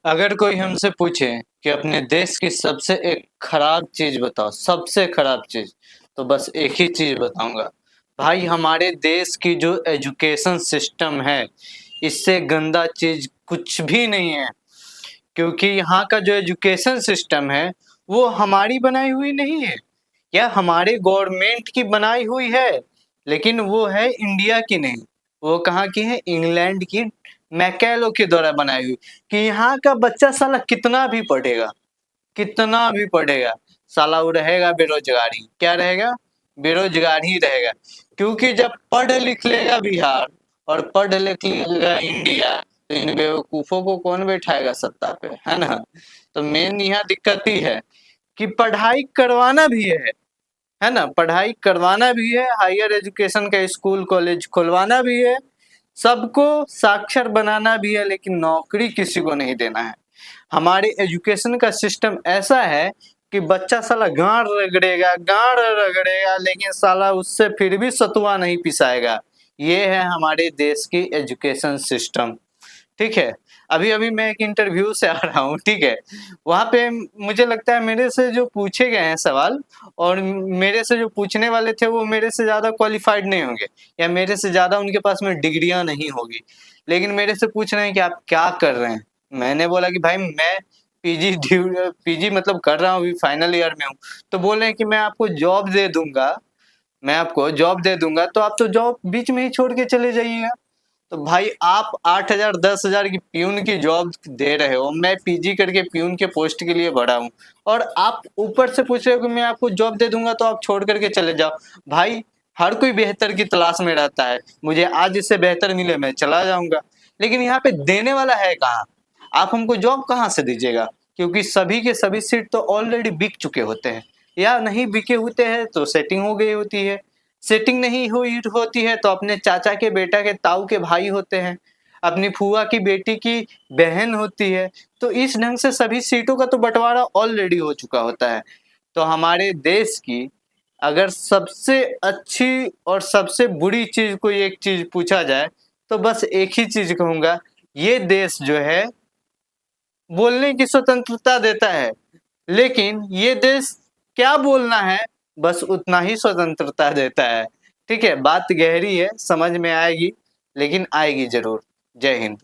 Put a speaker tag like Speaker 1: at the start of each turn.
Speaker 1: अगर कोई हमसे पूछे कि अपने देश की सबसे एक खराब चीज बताओ, सबसे खराब चीज, तो बस एक ही चीज बताऊंगा। भाई हमारे देश की जो एजुकेशन सिस्टम है, इससे गंदा चीज कुछ भी नहीं है। क्योंकि यहाँ का जो एजुकेशन सिस्टम है वो हमारी बनाई हुई नहीं है, या हमारे गवर्नमेंट की बनाई हुई है, लेकिन वो है इंडिया की नहीं। वो कहाँ की है? इंग्लैंड की मैकेलो के द्वारा बनाई हुई। कि यहाँ का बच्चा साला कितना भी पढ़ेगा, कितना भी पढ़ेगा, साला वो रहेगा बेरोजगारी। क्या रहेगा? बेरोजगार ही रहेगा। क्योंकि जब पढ़ लिख लेगा बिहार और पढ़ लिख लेगा इंडिया, तो इन बेवकूफों को कौन बैठाएगा सत्ता पे, है ना? तो मेन यहाँ दिक्कत ही है कि पढ़ाई करवाना भी है ना? पढ़ाई करवाना भी है, हायर एजुकेशन का स्कूल कॉलेज खुलवाना भी है, सबको साक्षर बनाना भी है, लेकिन नौकरी किसी को नहीं देना है। हमारे एजुकेशन का सिस्टम ऐसा है कि बच्चा साला गांड रगड़ेगा, गांड रगड़ेगा, लेकिन साला उससे फिर भी सतुआ नहीं पिसाएगा। ये है हमारे देश की एजुकेशन सिस्टम। ठीक है। अभी अभी मैं एक इंटरव्यू से आ रहा हूँ, ठीक है। वहां पे मुझे लगता है मेरे से जो पूछे गए हैं सवाल, और मेरे से जो पूछने वाले थे वो मेरे से ज्यादा क्वालिफाइड नहीं होंगे, या मेरे से ज्यादा उनके पास में डिग्रियां नहीं होगी, लेकिन मेरे से पूछ रहे हैं कि आप क्या कर रहे हैं। मैंने बोला कि भाई मैं पीजी पीजी मतलब कर रहा हूँ, अभी फाइनल ईयर में हूँ। तो बोल रहे हैं कि मैं आपको जॉब दे दूंगा, मैं आपको जॉब दे दूंगा, तो आप तो जॉब बीच में ही छोड़ के चले जाइएगा। तो भाई आप 8,000 10,000 की प्यून की जॉब दे रहे हो, मैं पीजी करके प्यून के पोस्ट के लिए भरा हूँ, और आप ऊपर से पूछ रहे हो कि मैं आपको जॉब दे दूंगा तो आप छोड़ करके चले जाओ। भाई हर कोई बेहतर की तलाश में रहता है, मुझे आज इससे बेहतर मिले मैं चला जाऊंगा, लेकिन यहाँ पे देने वाला है कहाँ? आप हमको जॉब कहाँ से दीजिएगा? क्योंकि सभी के सभी सीट तो ऑलरेडी बिक चुके होते हैं, या नहीं बिके होते हैं तो सेटिंग हो गई होती है। सेटिंग नहीं हुई होती है तो अपने चाचा के बेटा के ताऊ के भाई होते हैं, अपनी फूआ की बेटी की बहन होती है। तो इस ढंग से सभी सीटों का तो बंटवारा ऑलरेडी हो चुका होता है। तो हमारे देश की अगर सबसे अच्छी और सबसे बुरी चीज कोई एक चीज पूछा जाए, तो बस एक ही चीज कहूंगा, ये देश जो है बोलने की स्वतंत्रता देता है, लेकिन ये देश क्या बोलना है बस उतना ही स्वतंत्रता देता है। ठीक है, बात गहरी है, समझ में आएगी, लेकिन आएगी जरूर। जय हिंद।